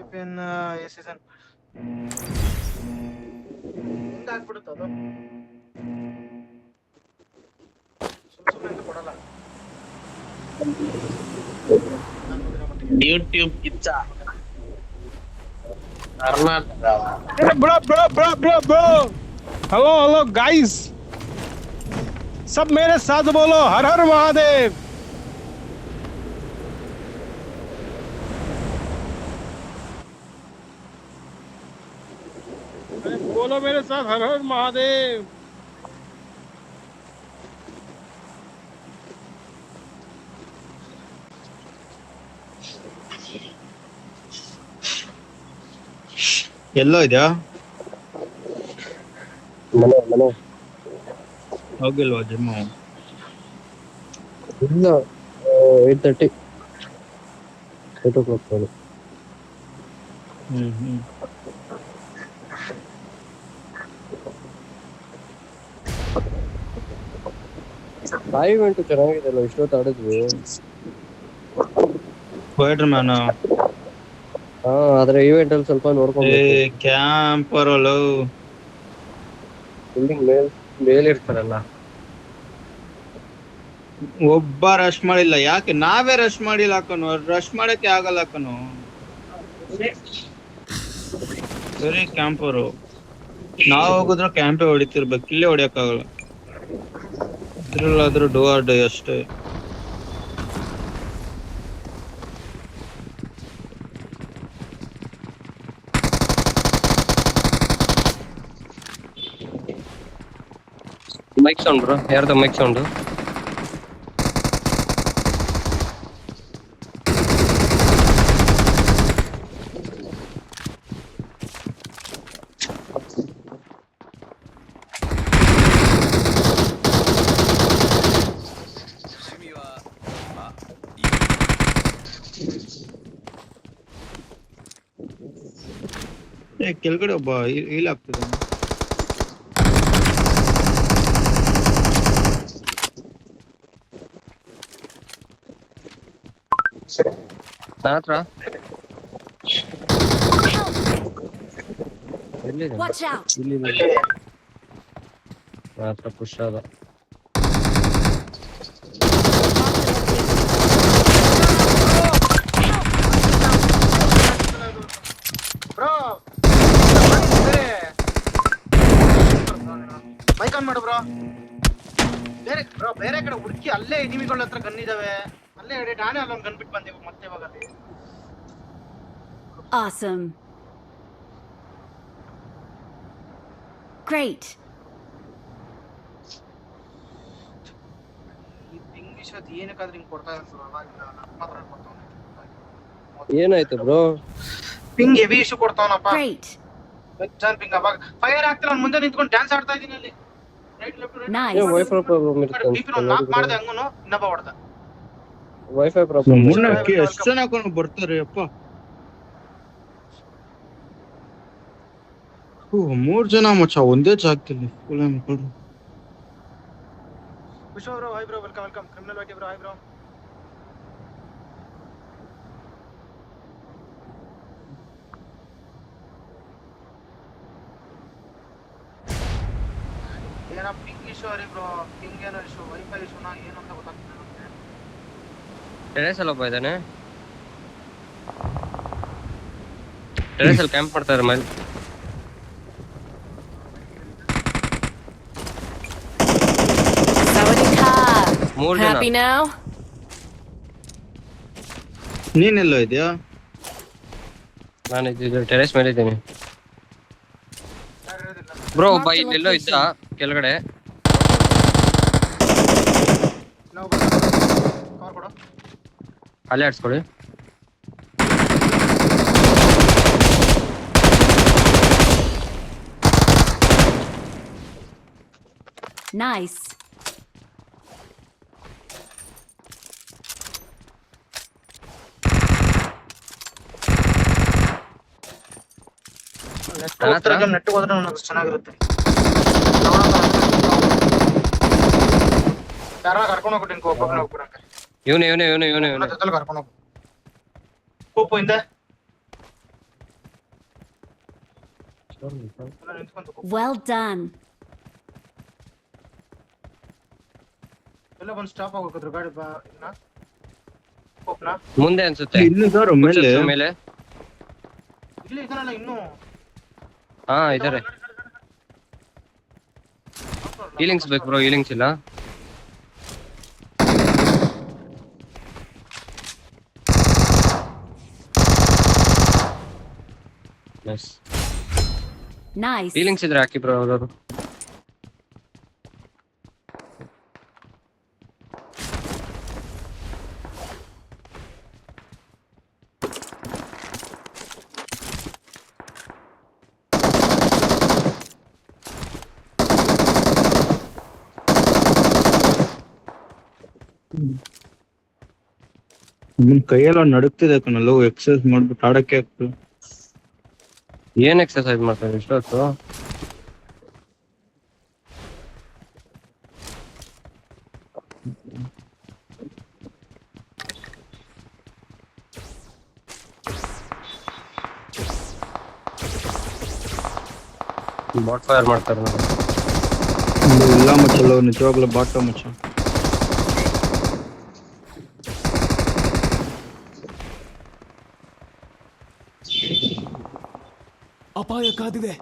Champion ಈ season ಹಿಂಗಾಗ್ಬಿಡುತ್ತೆ ಅದು. ಸುಮ್ಮನೆ ಅಂತ ಕೊಡಲ್ಲ. YouTube Kichcha Karnataka. Bro. Hello, guys. सब मेरे साथ बोलो हर हर महादेव. बोलो मेरे साथ हर हर महादेव. ಎಲ್ಲೋ ಇದೆಯಾ? ಮನೆ ಹೋಗಿಲ್ವಾ ಜಿಮ್ಮು? ಇಲ್ಲ 8:30 8 o'clock ಹೋಗಿ. ಇವೆಂಟ್ ಚೆನ್ನಾಗಿದೆ ಅಲ್ಲ, ಇಷ್ಟೊತ್ತು ಆಡಿದ್ವಿ. ಸ್ಪೈಡರ್ ಮ್ಯಾನ್ ಆದ್ರೆ ಈವೆಂಟ್ ಅಲ್ಲಿ ಸ್ವಲ್ಪ ನೋಡ್ಕೊಂಡು ಕ್ಯಾಂಪರ್ ಬಿಲ್ಡಿಂಗ್ ಮೇಲೆ ಇರ್ತಾರಲ್ಲ. ಒಬ್ಬ ರಶ್ ಮಾಡಿಲ್ಲ. ಯಾಕೆ ನಾವೇ ರಶ್ ಮಾಡಿಲ್ಲ ಕಣೋ? ರಶ್ ಮಾಡಕ್ಕೆ ಆಗಲ್ಲ ಕಣೋ. ಸರಿ ಕ್ಯಾಂಪರು ನಾವ್ ಹೋಗುದ್ರ ಕ್ಯಾಂಪೇ ಹೊಡಿತಿರ್ಬೇಕು, ಇಲ್ಲೇ ಹೊಡಿಯಕ್ಕಾಗಲ್ಲ. ಇದ್ರಲ್ಲಾದ್ರೂ ಡೋ ಆರ್ ಡೈ ಅಷ್ಟೇ. ಮೈಕ್ ಸೌಂಡ್ ಬ್ರೋ, ಯಾರ್ದು ಮೈಕ್ ಸೌಂಡ್? ಕೆಳಗಡೆ ಒಬ್ಬ ಹೀಲ್ ಆಗ್ತದೆ. ಹತ್ರ ಎಲ್ಲಿದೆ? Watch out! ಇಲ್ಲಿ ಹತ್ರ ಪುಷ್ ಆದ. ಬ್ರೋ ಮೈಕ್ ಆನ್ ಮಾಡು ಬ್ರೋ. ಬೇರೆ ಕಡೆ ಹುಡುಕಿ, ಅಲ್ಲೇ ಎನಿಮಿಗಳ ಹತ್ರ ಗನ್ ಇದಾವೆ, ಅಲ್ಲೇ ನಾನೇ ಅಲ್ಲೊಂದು ಗನ್ ಬಿಟ್ಟು ಬಂದೆ ಮತ್ತೆ ಇವಾಗ ಅಲ್ಲಿ. Awesome. Great. ಈ ಇಂಗ್ಲಿಷ್ ಅದು ಏನಕ್ಕಾದ್ರೂ ಹಿಂಗ್ ಕೊಡ್ತಾ ಇರ್ತಾರ ಮಾತ್ರ ಕೊಡ್ತಾವ. ಏನಾಯ್ತು ಬ್ರೋ? ಪಿಂಗ್ ಹೆವಿ ಇಶ್ಯೂ ಕೊಡ್ತಾವನಪ್ಪ. Great. ಜಾನ್ ಪಿಂಗ್ ಅವಾಗ ಫೈರ್ ಆಗ್ತಿಲ್ಲ, ಅವ್ನು ಮುಂದೆ ನಿಂತ್ಕೊಂಡು ಡ್ಯಾನ್ಸ್ ಆಡ್ತಾ ಇದೀನಿ ಅಲ್ಲಿ. Right left Nice. Wifi problem ಇರುತ್ತೆ. ಬಿಪಿ ನಾಕ್ ಮಾಡ್ದೆ, ಹಂಗೂನು ಇನ್ನೊಬ್ಬ ಹೊಡ್ದ. Wifi problem. ಎಷ್ಟು ಜನ ಹಾಕೊಂಡು ಬರ್ತಾರೆ ಅಪ್ಪ. 3 ಜನ ಮಚ್ಚ ಒಂದೇ ಜಾಗದಲ್ಲಿ. Vishwa bro, hi bro, welcome. Criminal ವೈಟಿ ಬ್ರೋ, ಹಾಯ್ ಬ್ರೋ. ಏನೋ ಪಿಂಗ್ ಇಶ್ಯೂ ಅರಿ ಬ್ರೋ, ಪಿಂಗ್ ಏನೋ ಇಶ್ಯೂ, ವೈಫೈ ಇಶ್ಯೂನಾ ಏನು ಅಂತ ಗೊತ್ತಾಗ್ತಿಲ್ಲ ನಮಗೆ. ಟೆರೇಸ್ ಅಲ್ಲಿ ಒಬ್ಬ ಇದ್ದಾನೆ. ಟೆರೇಸ್ ಅಲ್ಲಿ ಕ್ಯಾಂಪ್ ಮಾಡ್ತಾರೆ ಮೇಲೆ. Sawadika. 3 ಜನ. Happy now? ನೀನೆಲ್ಲೋ ಇದೆಯಾ? ನಾನು ಇದು ಟೆರೇಸ್ ಮೇಲೆ ಇದ್ದೀನಿ ಬ್ರೋ. ಒಬ್ಬ ಇಲ್ಲೆಲ್ಲೋ ಇದ್ದ ಕೆಳಗಡೆ. ಕವರ್ ಕೊಡು. ಅಲ್ಲೇ ಆಡ್ಸ್ಕೊಳ್ಳಿ. Nice. ನೆಟ್ ಹೋದ್ರೆ ನನಗೆ ಚೆನ್ನಾಗಿರುತ್ತೆ. ಯಾರ ಕರ್ಕೊಂಡು ಹೋಗ್ಬಿಟ್ಟು ಒಬ್ಬೊಬ್ಬನೇ ಹೋಗ್ಬಿಡಂಗೆ. ಇವನೇ ಜೊತೆಲಿ ಕರ್ಕೊಂಡು ಹೋಗು. ಕೂಪು ಹಿಂದೆ ಎಲ್ಲ ನಿಂತ್ಕೊಂತು Well done. ಎಲ್ಲ ಬಂದು ಸ್ಟಾಪ್ ಆಗೋಕಿದ್ರು ಗಾಡಿ ಬಾ ಇದನ್ನ ಹೋಗ್ನಾ ಮುಂದೆ ಅನ್ಸುತ್ತೆ ಇಲ್ಲಿದಾರ ಮೇಲೆ Footsteps ಮೇಲೆ ಇಲ್ಲಿ ಇದನ್ನಲ್ಲ ಇನ್ನೂ ಹಾ ಇದಾರೆ ಹೀಲಿಂಗ್ಸ್ ಬೇಕು ಬ್ರೋ ಹೀಲಿಂಗ್ಸ್ ಇಲ್ಲ Nice. ಹೀಲಿಂಗ್ಸ್ ಇದ್ರೆ ಹಾಕಿ ಬ್ರೋ ಅವರು ನಿಮ್ ಕೈಯೆಲ್ಲ ನಡುಕ್ತಿದೆ ಕಣಲ್ಲ ಎಕ್ಸರ್ಸೈಸ್ ಮಾಡ್ಬಿಟ್ಟು ಆಡಕ್ಕೆ ಆಗ್ತದೆ ಏನ್ ಎಕ್ಸರ್ಸೈಸ್ ಮಾಡ್ತಾರೆ ಇಷ್ಟೊತ್ತು ಬಾಟ್ ಫೈರ್ ಮಾಡ್ತಾರೆ ನಾವು ಇಲ್ಲ ಮಚ್ಚಲ್ಲ ನಿಜವಾಗ್ಲೂ ಬಾಟ ಮಚ್ಚ ಅಪಾಯ ಕಾದಿದೆ.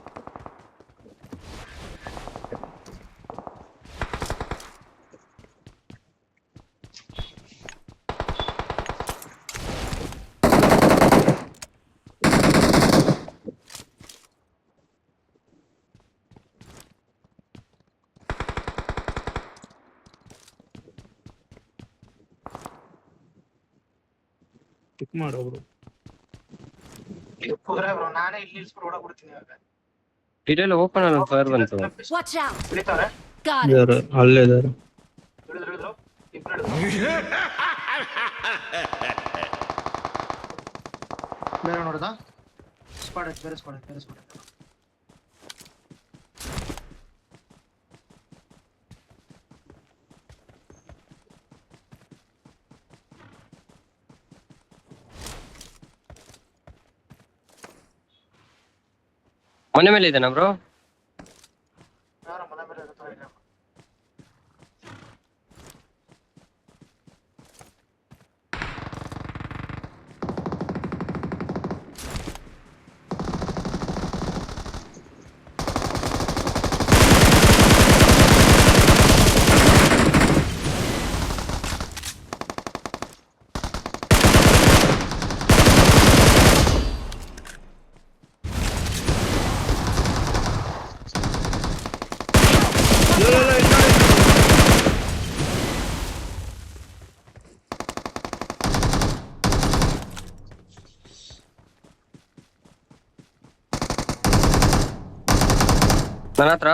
ಪಿಕ್ ಮಾಡೋರು ಕುದುರೆ ಬ್ರೋ ನಾನೇ ಇಲ್ಲಿ ನಿಲ್ಸ್ಬಿಟ್ಟು ಓಡಾಡ್ಬಿಡ್ತೀನಿ ಇವಾಗ ಡೀಟೇಲ್ ಓಪನ್ ಅಲ್ಲಿ ಫೈರ್ ಬಂತು Watch out. ಹಿಡಿತಾರೆ Got it. ಇದಾರೆ ಅಲ್ಲೇ ಇದಾರೆ ಹಿಡಿದ್ರು ಇಬ್ರು ಹಿಡಿದ್ರು ಬೇರೆ ನೋಡ್ದಾ ಸ್ಕ್ವಾಡ್ ಬೇರೆ ಸ್ಕ್ವಾಡ್ ಮನೆ ಮೇಲೆ ಇದ್ದಾನ ಬ್ರೋ ಯಾರ ಮನೆ ಮೇಲೆ ಇರ್ತಾರೆ ಇಲ್ಲ ನನ್ನ ಹತ್ರ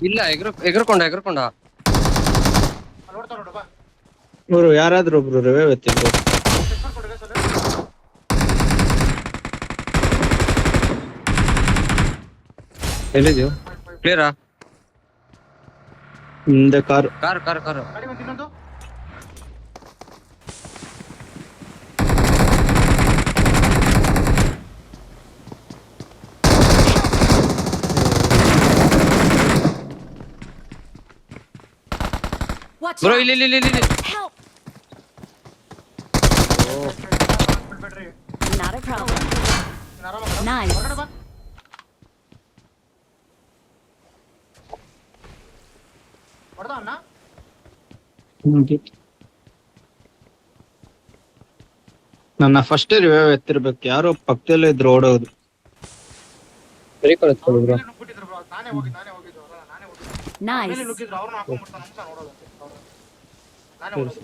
ಇಲ್ಲ ಎಗರ್ಕೊಂಡ ನೋಡ್ತಾ ನೋಡು ಬಾ ಇವರು ಯಾರಾದ್ರೂ ಒಬ್ರು ರವೆ ಎತ್ತಿದ್ರು ಟೆಕ್ನರ್ ಕೊಡುಗೆ ಸರ್ ಎಲ್ಲಿದ್ಯೋ ಕ್ಲಿಯರಾ ಹಿಂದೆ ಕಾರ್ ಕಾರ್ ಗಾಡಿ ಬಂದು ಇನ್ನೊಂದು Watch ಬ್ರೋ out. ಇಲ್ಲಿ Help. ಬಿಡ್ಬೇಡ್ರಿ Not a problem. ನೀನು ಆರಾಮಾಗಿ Nice. ಹೊರಗಡೆ ಬಾ ಹೊಡೆದ ಅಣ್ಣ ನನ್ನ ಫಸ್ಟ್ ರಿವೆ ಎತ್ತಿರ್ಬೇಕು ಯಾರೋ ಪಕ್ಕದಲ್ಲೇ ಇದ್ರು ಓಡೋದು ಬ್ರೇಕ್ ಬ್ರೋ ಮೇಲೆ ನುಗ್ಬಿಟ್ಟಿದ್ರು ಬ್ರೋ ನಾನೇ ಹೋಗಿದ್ದು ಅಲ್ಲ ನಾನೇ ಹೋಗಿದ್ದು ಮೇಲೆ Nice. ನುಗ್ಗಿದ್ರು ಅವ್ರನ್ನ ಹಾಕೊಂಡ್ಬಿಡ್ತಾನೆ ಅಂತ ನೋಡೋದು ನಾನೇ ಹೋಗೋದು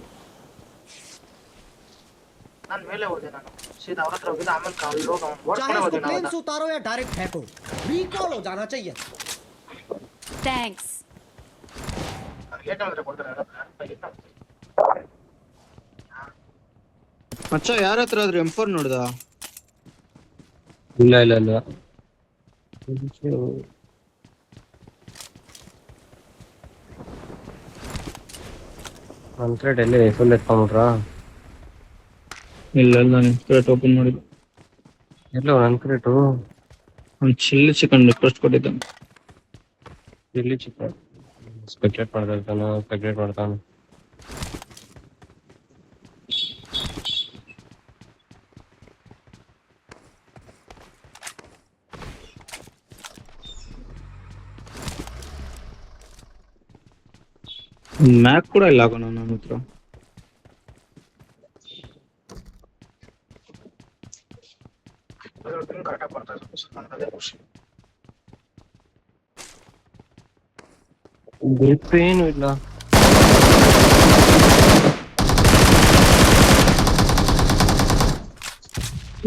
ನಾನು ಮೇಲೆ ಹೋದೆ ನಾನು ಸೀದಾ ಅವ್ರ ಹತ್ರ ಹೋಗಿದ್ದೆ ಆಮೇಲೆ ಕಾಲ್ ಹೋಗಿ चाहे ಹೋದೆ इसको प्लेन ನಾನು से उतारो या डायरेक्ट फेंको, रिकॉल हो जाना चाहिए. Thanks. ಏಟಾದ್ರೆ ಕೊಡ್ತಾರೆ ಮಚ್ಚ ಯಾರ ಹತ್ರ ಆದ್ರೆ M4 ನೋಡ್ದ ಇಲ್ಲ ನನ್ ಕಡೆ ಎಲ್ಲಿ ಫುಲ್ ಎತ್ಕೊಂಡ್ಬಿಟ್ರಾ ಇಲ್ಲ ನಾನು ಕ್ರೇಟ್ ಓಪನ್ ಮಾಡಿದ್ದು. ಎಲ್ಲೋ ನನ್ನ ಕ್ರೇಟು ಅವ್ನು ಚಿಲ್ಲಿ ಚಿಕನ್ ರಿಕ್ವೆಸ್ಟ್ ಕೊಟ್ಟಿದ್ದಾನೆ. ಇಲ್ಲಿ ಚಿಕ್ಕ ಸ್ಪೆಕ್ಯುಲೇಟ್ ಮಾಡ್ತಾನೆ. ಮ್ಯಾಕ್ ಕೂಡ ಇಲ್ಲ ಹಾಕೋಣ ನನ್ನ ಹತ್ರ. ಗ್ರಿಪ್ ಏನು ಇಲ್ಲ.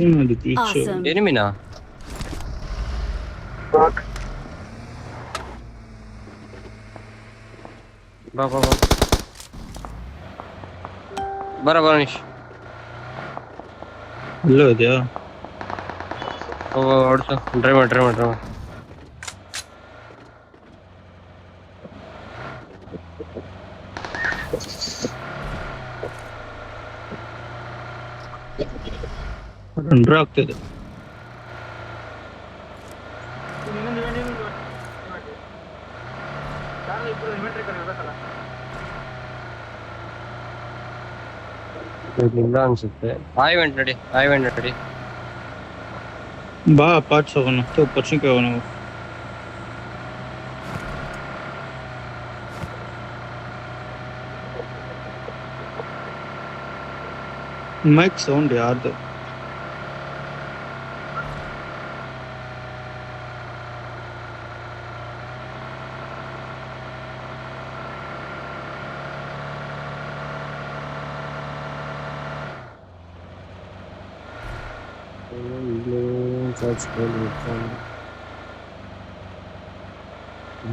ಏನಾದಿತ್ತು ಈಚೆ? Awesome. ಎನಿಮಿನಾ? ಬಾ ಬರ ನಿಶ್ ಅಲ್ಲೋ ಇದೆಯಾ? ಓಡಿಸು. ಡ್ರೈವ್ ಮಾಡಿ. ರನ್ ಆಗ್ತಿದೆ. ಇಲ್ಲ ಅನ್ಸುತ್ತೆ. ಐವೆಂಟ್ ನಡಿ. ಬಾ ಪಾರ್ಟ್ಸ್ ಹೋಗೋಣ. ಪರ್ಚಿಂಗ್ ಹೋಗೋಣ. ಮೈಕ್ ಸೌಂಡ್ ಯಾರ್ದು?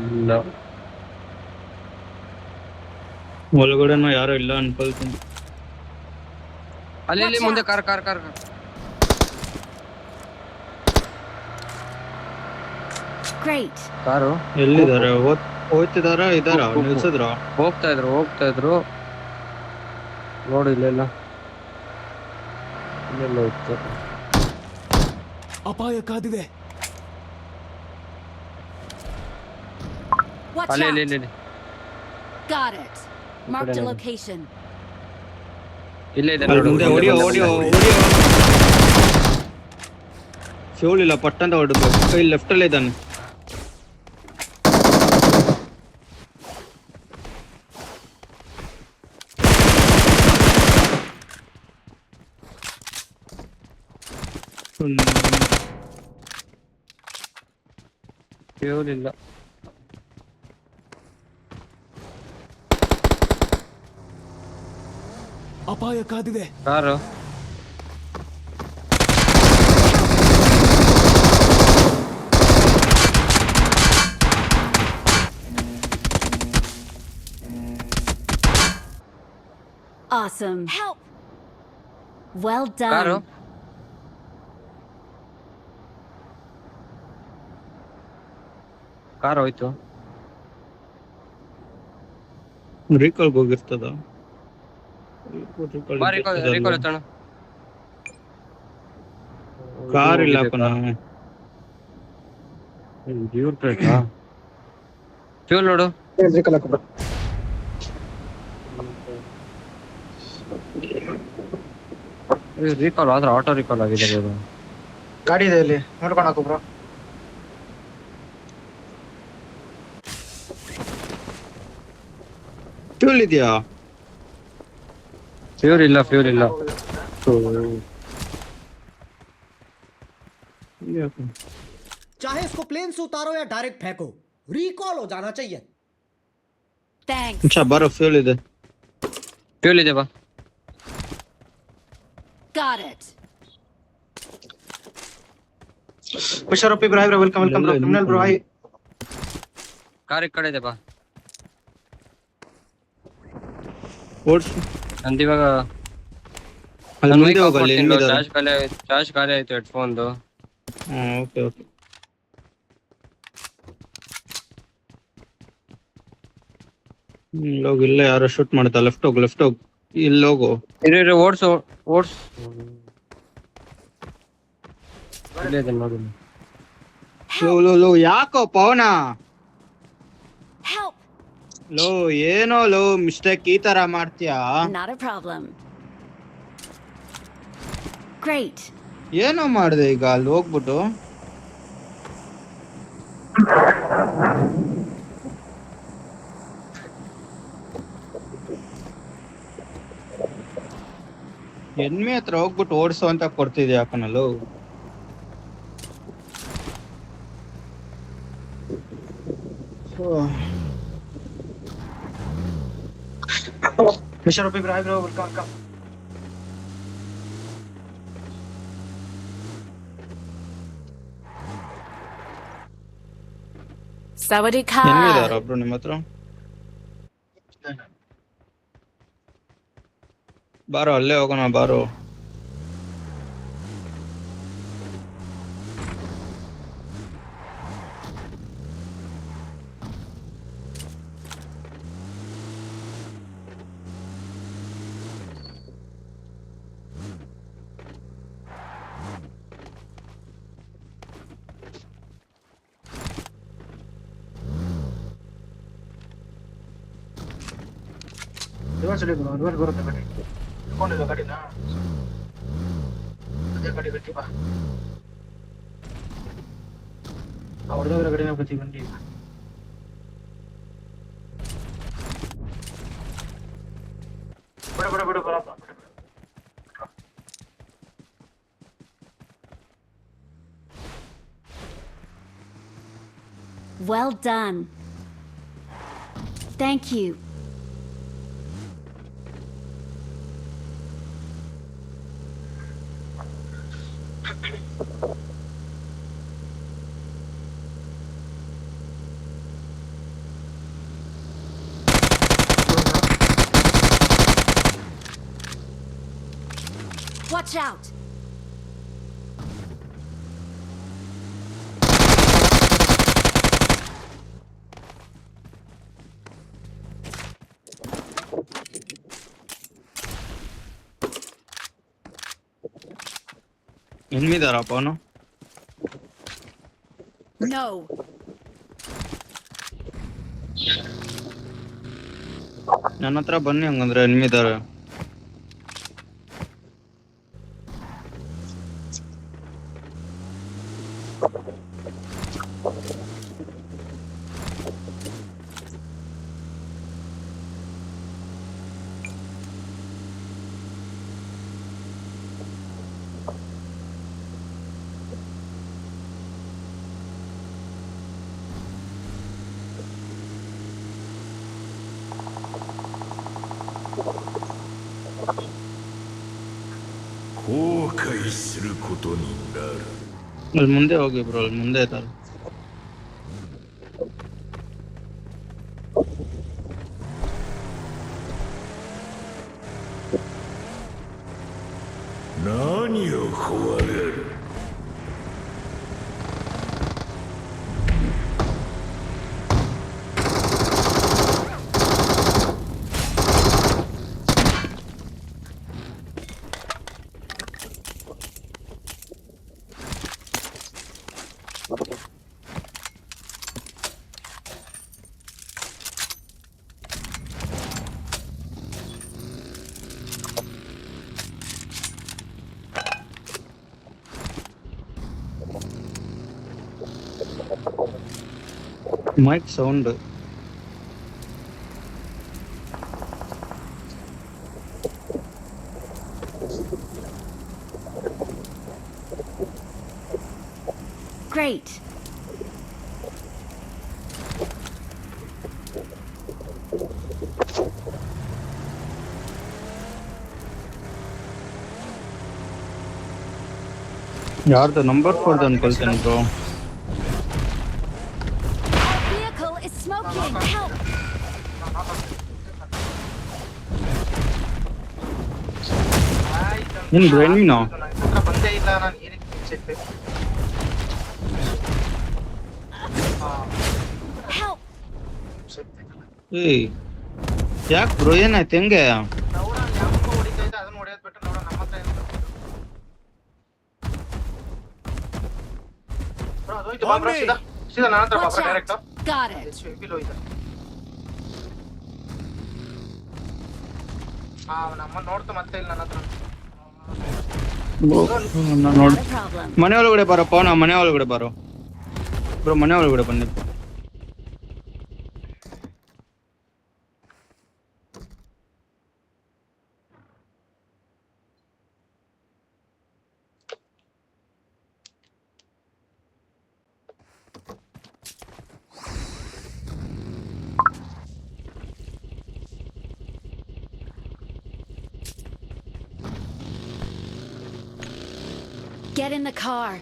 ಇಲ್ಲ ಒಳಗಡೆ ಯಾರು ಇಲ್ಲ ಅನ್ಕೊಳ್ತೀನಿ. ಅಲ್ಲಿ ಮುಂದೆ ಕಾರ್ Great. ಕಾರು ಎಲ್ಲಿದ್ದಾರೆ? ಹೋಗ್ತಿದಾರ? ನಿಲ್ಸಿದ್ರ? ಹೋಗ್ತಾ ಇದ್ರು ನೋಡು. ಇಲ್ಲೆಲ್ಲ ಹೋಗ್ತಾ ಅಪಾಯ ಕಾದಿದೆ. Watch ಅಲ್ಲಿ out. Got it. Marked a location. ಇಲ್ಲೇ ಇದೆ ಅಲ್ಲಿ ನೋಡು. ಮುಂದೆ ಹೊಡಿಯೋ. ಫ್ಯೂಲ್ ಇಲ್ಲ, ಪಟ್ಟಂತ ಹೊಡ್ಬೇಕು. ಕೈ ಲೆಫ್ಟ್ ಅಲ್ಲೇ ಇದ್ದಾನೆ. ಫ್ಯೂಲ್ ಇಲ್ಲ. ಅಪಾಯ ಕಾದಿದೆ. Car Awesome. Help. Well car done. Car ಹೋಯ್ತು. ರೀಕಾಲ್ಗೆ ಹೋಗಿರ್ತದ. ರೀಕಾಲ್ ಎತ್ತೋಣ. ಕಾರ್ ಇಲ್ಲ ಕಣ. ಇವ್ರ ಕ್ರೇಟಾ? ಫ್ಯೂಲ್ ನೋಡು. ರೀಕಾಲ್ ಆದ್ರೆ ಆಟೋ ರೀಕಾಲ್ ಆಗಿದೆ. ಗಾಡಿ ಇದೆ ಇಲ್ಲಿ, ನೋಡ್ಕೊಂಡು ಹಾಕು ಬ್ರೋ. ಫ್ಯೂಲ್ ಇದೆಯಾ? ಫ್ಯೂಲ್ ಇಲ್ಲ. चाहे इसको प्लेन से उतारो या डायरेक्ट फेंको, रिकॉल हो जाना चाहिए. Thanks. अच्छा ಬರೋ ಫ್ಯೂಲ್ ಇದೆ. ಬಾ. Got it. ಹುಷಾರಪ್ಪಿ bro. Welcome bro. Criminal bro. Hi. Car ಈ ಕಡೆ ಇದೆ ಬಾ. ಓಡ್ಸು. ನಂದಿವಾಗ ಅಲ್ಲಿ ಮುಂದೆ ಹೋಗಲ್ಲಿ. ಚಾರ್ಜ್ ಖಾಲಿ ಆಯ್ತು ಹೆಡ್ಫೋನ್ದು. ಓಕೆ. ಹೋಗಿಲ್ಲ, ಯಾರೋ ಶೂಟ್ ಮಾಡ್ತಾ. ಲೆಫ್ಟ್ ಹೋಗ್. ಇಲ್ಲಿ ಹೋಗು. ಇರು ಓಡ್ಸು ಓಡ್ಸು. ಇಲ್ಲೇ ಇದೆ ನೋಡಿ. ಲೋ ಯಾಕೋ ಪವನ Help! ಲೋ ಏನೋ ಲೋ ಮಿಸ್ಟೇಕ್ ಈ ತರ ಮಾಡ್ತೀಯಾ? Not a problem. Great. ಏನೋ ಮಾಡಿದೆ ಈಗ ಅಲ್ಲಿ ಹೋಗ್ಬಿಟ್ಟು. ಎನ್ಮೆ ಹತ್ರ ಹೋಗ್ಬಿಟ್ಟು ಓಡಿಸು ಅಂತ ಕೊಡ್ತಿದ್ಯಾ ಕಣಲು. Mr. Rupi, bro, welcome. Sawadika. ಎನ್ಮಿದಾರ ಒಬ್ರು ನಿಮ್ಮ ಹತ್ರ? ಬಾರೋ ಅಲ್ಲೇ ಹೋಗೋಣ ಬಾರೋ. Reverse ಬರುತ್ತೆ ಗಾಡಿ. ಇಟ್ಕೊಂಡಿಲ್ಲ ಗಾಡಿನ. ಅದೇ ಗಾಡಿ ಗಟ್ಟಿ ಬಾ. ಹೊಡೆದೋಗಿರೋ ಗಾಡಿನ ಗತಿ ಬಂಡಿ. ಬಿಡು ಬರಪ್ಪ. Well done. Thank you. Watch out! ಎನ್ಮಿದಾರ Pavan? No. ನನ್ನ ಹತ್ರ ಬನ್ನಿ ಹಂಗಂದ್ರೆ ಎನ್ಮಿದಾರ. ಅಲ್ಲಿ ಮುಂದೆ ಹೋಗಿ ಬ್ರೋ, ಅಲ್ಲಿ ಮುಂದೆ ಇದ್ದಾರೆ. Mike sound Great. ಯಾರ್ದು ನಂಬರ್ 4 ಅನ್ಕೊಳ್ತೇನೆ bro. Vehicle is smoking. Help! ಏನ್ ಬ್ರೋ ಎನ್ಮಿನೋ? ನನ್ನ ಹತ್ರ ಬಂದೇ ಇಲ್ಲ, ನಾನು ಏನಕ್ಕೆ ನಿಲ್ಸಿದ್ದೆ? Help! ಏಯ್ ಯಾಕೆ ಬ್ರೋ ಏನಾಯ್ತು ಹೆಂಗೆ? ದೌಡ ಯಾವ ಹೋಯ್ತು ಬಾಬ್ರ ಸೀದಾ ಸೀದಾ ನನ್ನ ಹತ್ರ Watch ಬಾಬ್ರ direct out. Got it. Bill ಹೋಯ್ತು ನಮ್ಮ ನೋಡ್ತು ಮತ್ತೆ ಇಲ್ಲ ನನ್ನ ಹತ್ರ ನೋಡಿ Not a problem. ಮನೆ ಒಳಗಡೆ ಬರಪ್ಪ ನಾ ಮನೆ ಒಳಗಡೆ ಬರೋ ಬ್ರೋ ಮನೆ ಒಳಗಡೆ ಬನ್ನಿ Get in the car.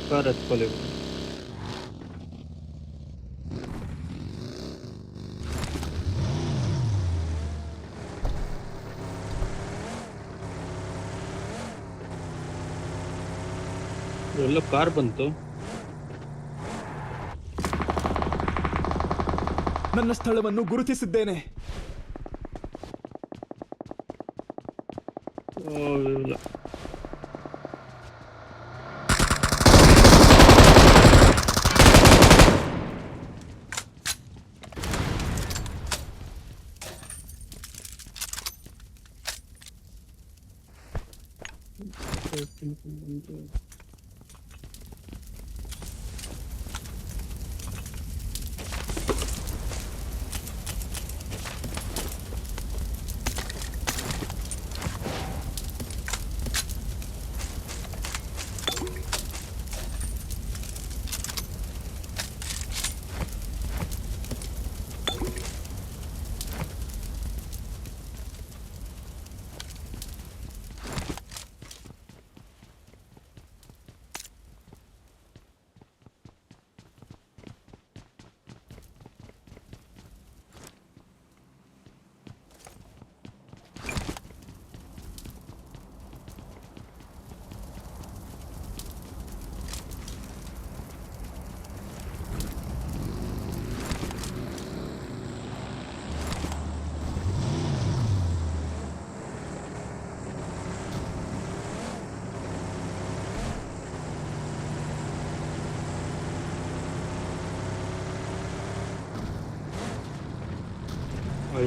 Car ಎತ್ಕೊಳ್ಳಿ ಎಲ್ಲ ಕಾರ್ ಬಂತು ನನ್ನ ಸ್ಥಳವನ್ನು ಗುರುತಿಸಿದ್ದೇನೆ. ಇಲ್ಲ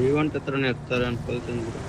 ಈವೆಂಟ್ ಹತ್ರನೇ ಇರ್ತಾರೆ ಅನ್ಕೊಳ್ತೀನಿ ಬಿಡು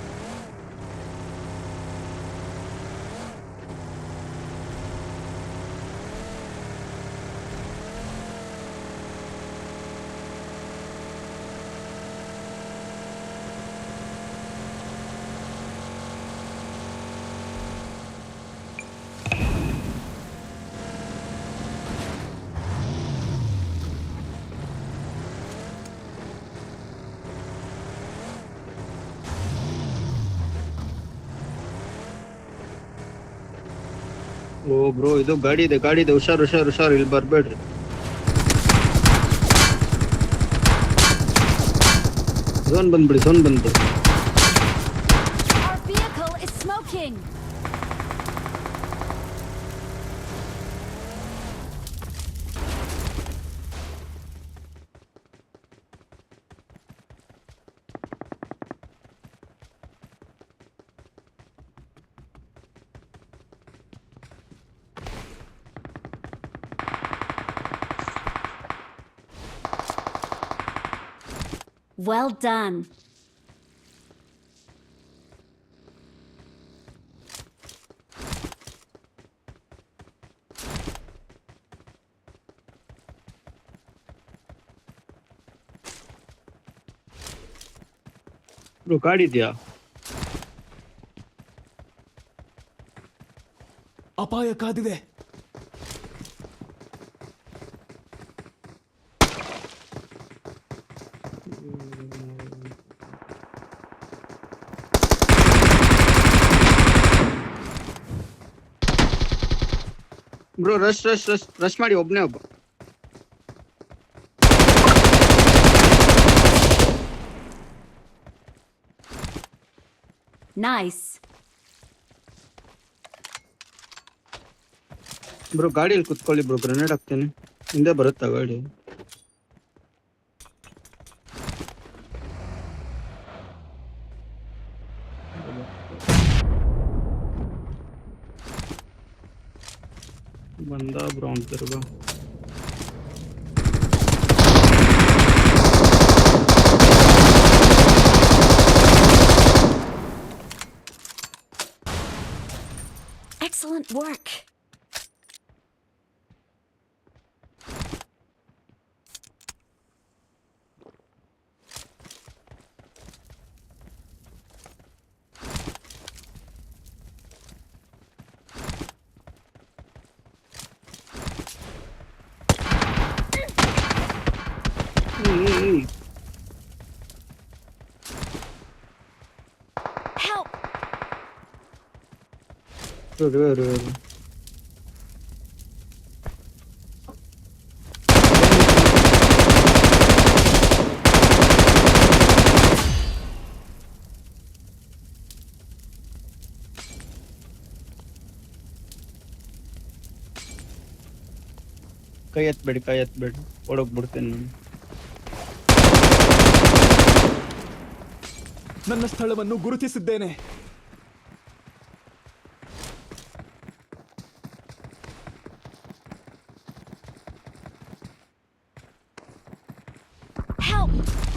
ಓ ಬ್ರೋ ಇದು ಗಾಡಿ ಇದೆ ಹುಷಾರ್ ಇಲ್ಲಿ ಬರ್ಬೇಡ್ರಿ ಝೋನ್ ಬಂದ್ಬಿಡಿ Our vehicle is smoking. Well done. Bro ಗಾಡಿ ಇದೆಯಾ? ಅಪಾಯ ಕಾದಿದೆ. ಬ್ರೋ ರಶ್ ಮಾಡಿ, ಒಬ್ನೇ ಒಬ್ಬ. Nice. ಬ್ರೋ ಗಾಡಿಯಲ್ಲಿ ಕುತ್ಕೊಳ್ಳಿ ಬ್ರೋ, ಗ್ರೆನೇಡ್ ಹಾಕ್ತೇನೆ. ಹಿಂದೆ ಬರುತ್ತಾ ಗಾಡಿ? ಬಂದ ಬ್ರೋ ಅವ್ನ್ ತಿರ್ಗ. Excellent work. Help! ಇರು. ಕೈ ಎತ್ಬೇಡಿ, ಓಡೋಗ್ಬಿಡ್ತೇನೆ ನಾನು. ನನ್ನ ಸ್ಥಳವನ್ನು ಗುರುತಿಸಿದ್ದೇನೆ. Help!